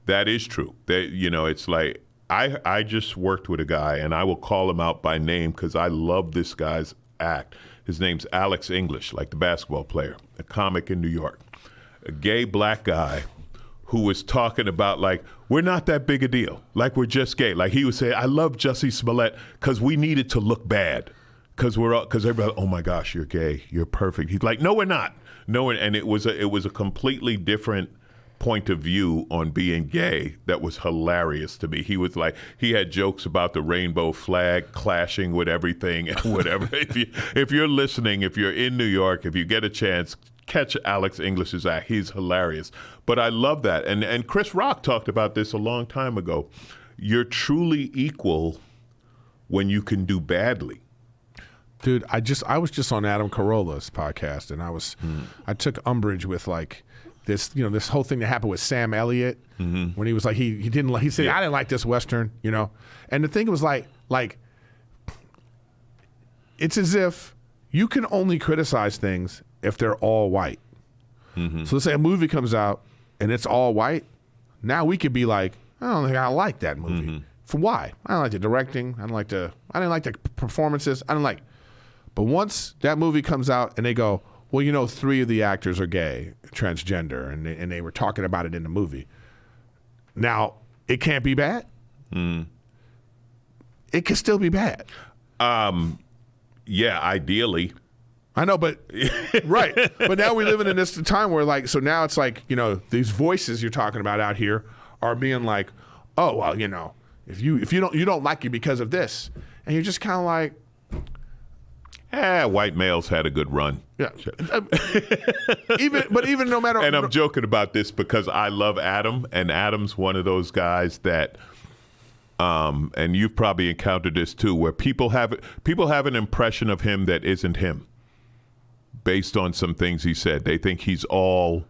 that is true. You know, it's like, I just worked with a guy, and I will call him out by name because I love this guy's act. His name's Alex English, like the basketball player, a comic in New York, a gay black guy who was talking about, like, we're not that big a deal. Like, we're just gay. Like, he would say, I love Jussie Smollett because we needed to look bad. Because everybody, oh my gosh, you're gay, you're perfect. He's like, no, we're not. No, and it was a completely different point of view on being gay that was hilarious to me. He was like, he had jokes about the rainbow flag clashing with everything and whatever. If you're listening, if you're in New York, if you get a chance, catch Alex English's act. He's hilarious. But I love that. And Chris Rock talked about this a long time ago. You're truly equal when you can do badly. Dude, I was just on Adam Carolla's podcast, and I took umbrage with, like, this, you know, this whole thing that happened with Sam Elliott when he was like, he said, I didn't like this Western, you know. And the thing was like it's as if you can only criticize things if they're all white. So let's say a movie comes out and it's all white. Now we could be like, I don't think I like that movie. For why? I don't like the directing. I didn't like the performances. But once that movie comes out and they go, well, you know, 3 of the actors are gay, transgender, and they were talking about it in the movie. Now, it can't be bad. It can still be bad. Yeah, ideally. I know, but right. But now we're living in this time where, like, so now it's like, you know, these voices you're talking about out here are being like, oh, well, you know, if you don't like it because of this, and you're just kind of like, white males had a good run. Yeah. even no matter. And I'm joking about this because I love Adam, and Adam's one of those guys that, and you've probably encountered this too, where people have an impression of him that isn't him, based on some things he said. They think he's all,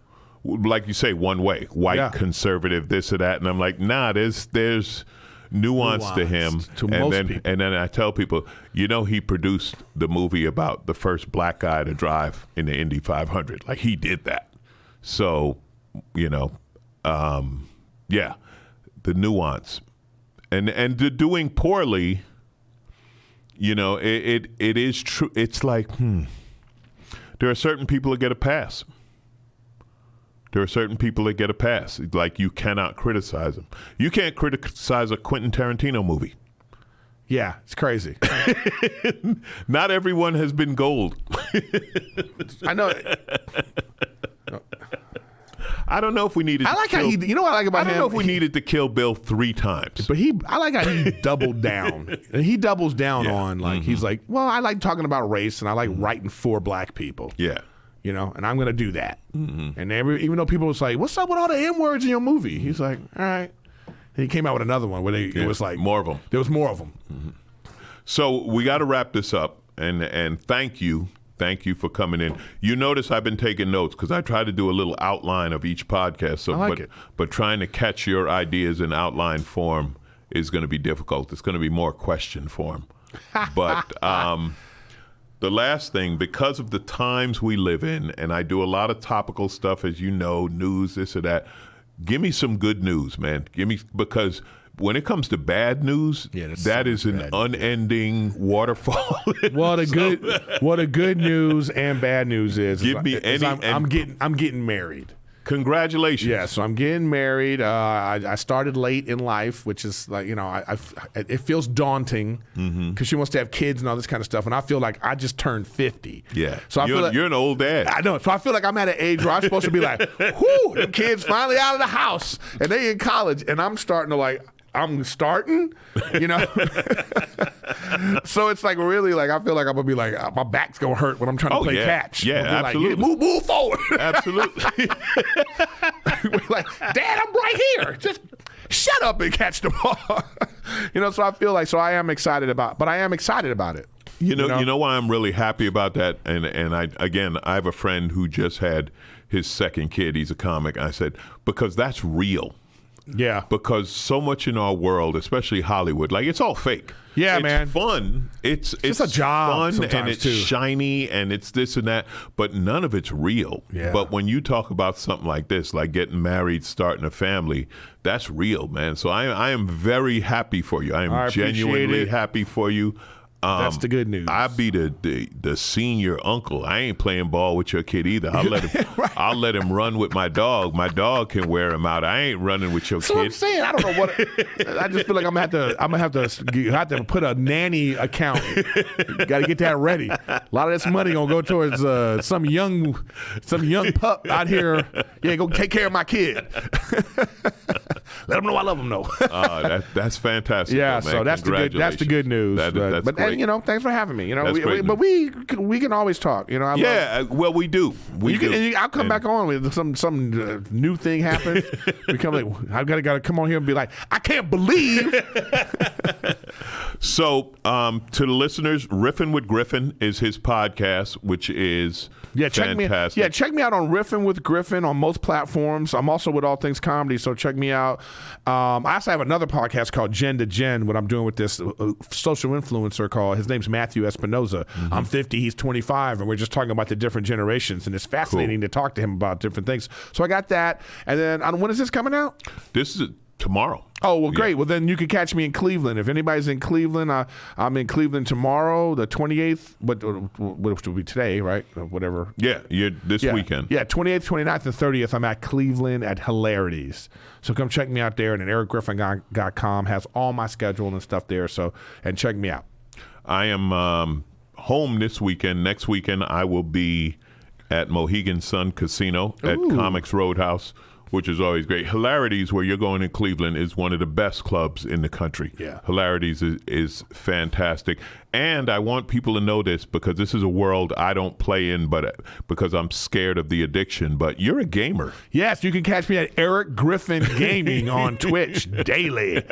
like you say, one way, white, conservative, this or that, and I'm like, nah, there's nuance to him. And then I tell people, you know, he produced the movie about the first black guy to drive in the Indy 500. Like, he did that. So, you know, the nuance and the doing poorly, you know, it is true. It's like, there are certain people that get a pass. There are certain people that get a pass. Like, you cannot criticize them. You can't criticize a Quentin Tarantino movie. Yeah, it's crazy. Not everyone has been gold. I know. I don't know if we needed. I like how he. You know what I like about him? I don't know if we needed to kill Bill 3 times. But I like how he doubled down, and he doubles down on, like, he's like, well, I like talking about race, and I like writing for black people. Yeah. You know, and I'm going to do that. And even though people was like, what's up with all the N-words in your movie? He's like, all right. And he came out with another one where it was like more of them. There was more of them. So we got to wrap this up, and thank you for coming in. You notice I've been taking notes because I try to do a little outline of each podcast. So, I like it. But trying to catch your ideas in outline form is going to be difficult. It's going to be more question form. But the last thing, because of the times we live in, and I do a lot of topical stuff, as you know, news, this or that. Give me some good news, man. Because when it comes to bad news, that is an unending waterfall. What a good news and bad news is. Give me any. I'm getting married. Congratulations. Yeah, so I'm getting married. I started late in life, which is like, you know, it feels daunting because she wants to have kids and all this kind of stuff, and I feel like I just turned 50. Yeah, so you're an old dad. I know. So I feel like I'm at an age where I'm supposed to be like, whoo, the kids finally out of the house and they in college, and I'm starting, you know. So it's like really like I feel like I'm gonna be like my back's gonna hurt when I'm trying to play catch. Yeah, absolutely. Like, move forward. Absolutely. We're like, Dad, I'm right here. Just shut up and catch the ball. So I feel like I am excited about it. You know why I'm really happy about that, and I have a friend who just had his second kid. He's a comic. I said, because that's real. Yeah. Because so much in our world, especially Hollywood, like it's all fake. Yeah, it's man. Fun. It's a job fun and it's too. shiny and it's this and that, but none of it's real. Yeah. But when you talk about something like this, like getting married, starting a family, that's real, man. So I am very happy for you. I am genuinely happy for you. That's the good news. I be the senior uncle. I ain't playing ball with your kid either. I'll let him. Right. I'll let him run with my dog. My dog can wear him out. I ain't running with your kid. What I'm saying. I don't know what. I just feel like I'm gonna have to put a nanny account. Got to get that ready. A lot of this money gonna go towards some young pup out here. Yeah, go take care of my kid. Let them know I love them, though. That's fantastic. Yeah, though, man. so that's the good news. That's but great. And, thanks for having me. But we can always talk. Well, we do. I'll come back on with some new thing happens. We come like I gotta come on here and be like, I can't believe. So to the listeners, Riffin with Griffin is his podcast, which is fantastic. Check me out on Riffin with Griffin on most platforms. I'm also with All Things Comedy, so check me out. I also have another podcast called Gen to Gen, what I'm doing with this social influencer called, his name's Matthew Espinoza. Mm-hmm. I'm 50, he's 25, and we're just talking about the different generations, and it's fascinating to talk to him about different things. So I got that, and then when is this coming out? This is tomorrow. Oh, well, great. Well, then you can catch me in Cleveland. If anybody's in Cleveland, I'm in Cleveland tomorrow, the 28th, which will be today, right? Whatever. Yeah, this weekend. Yeah, 28th, 29th, and 30th, I'm at Cleveland at Hilarities. So come check me out there, and then ericgriffin.com has all my schedule and stuff there, and check me out. I am home this weekend. Next weekend, I will be at Mohegan Sun Casino at Comics Roadhouse, which is always great. Hilarities, where you're going in Cleveland, is one of the best clubs in the country. Yeah. Hilarities is fantastic. And I want people to know this, because this is a world I don't play in, but because I'm scared of the addiction. But you're a gamer. Yes, you can catch me at Erik Griffin Gaming on Twitch daily.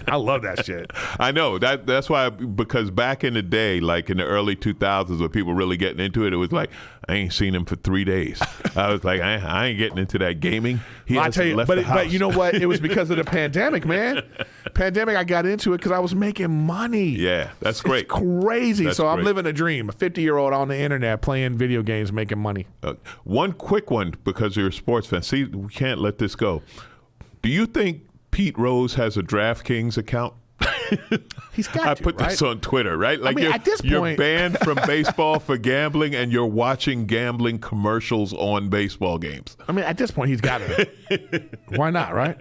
I love that shit. I know. That's why, because back in the day, like in the early 2000s, when people really getting into it, it was like, I ain't seen him for 3 days. I was like, I ain't getting into that gaming. I tell you, but you know what? It was because of the pandemic, man. Pandemic, I got into it because I was making money. Yeah, that's great. It's crazy. That's great. I'm living a dream. A 50-year-old on the internet playing video games, making money. One quick one, because you're a sports fan. See, we can't let this go. Do you think Pete Rose has a DraftKings account? He's got I put this on Twitter, right? Like, at this point, you're banned from baseball for gambling, and you're watching gambling commercials on baseball games. I mean, at this point, he's got it. Why not, right?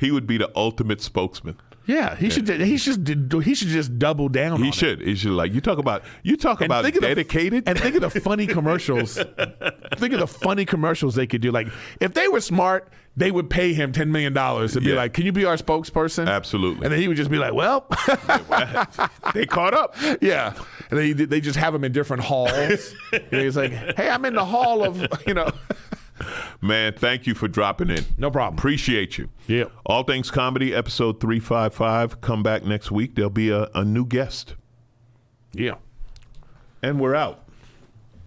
He would be the ultimate spokesman. Yeah, he should just double down. He should. Like, you talk about dedicated. And think of the funny commercials. Think of the funny commercials they could do. Like, if they were smart, they would pay him $10 million and be like, "Can you be our spokesperson?" Absolutely. And then he would just be like, "Well, they caught up." Yeah, and they just have him in different halls. He's like, "Hey, I'm in the hall of." Man, thank you for dropping in. No problem. Appreciate you. Yeah. All Things Comedy, episode 355. Come back next week. There'll be a new guest. Yeah. And we're out.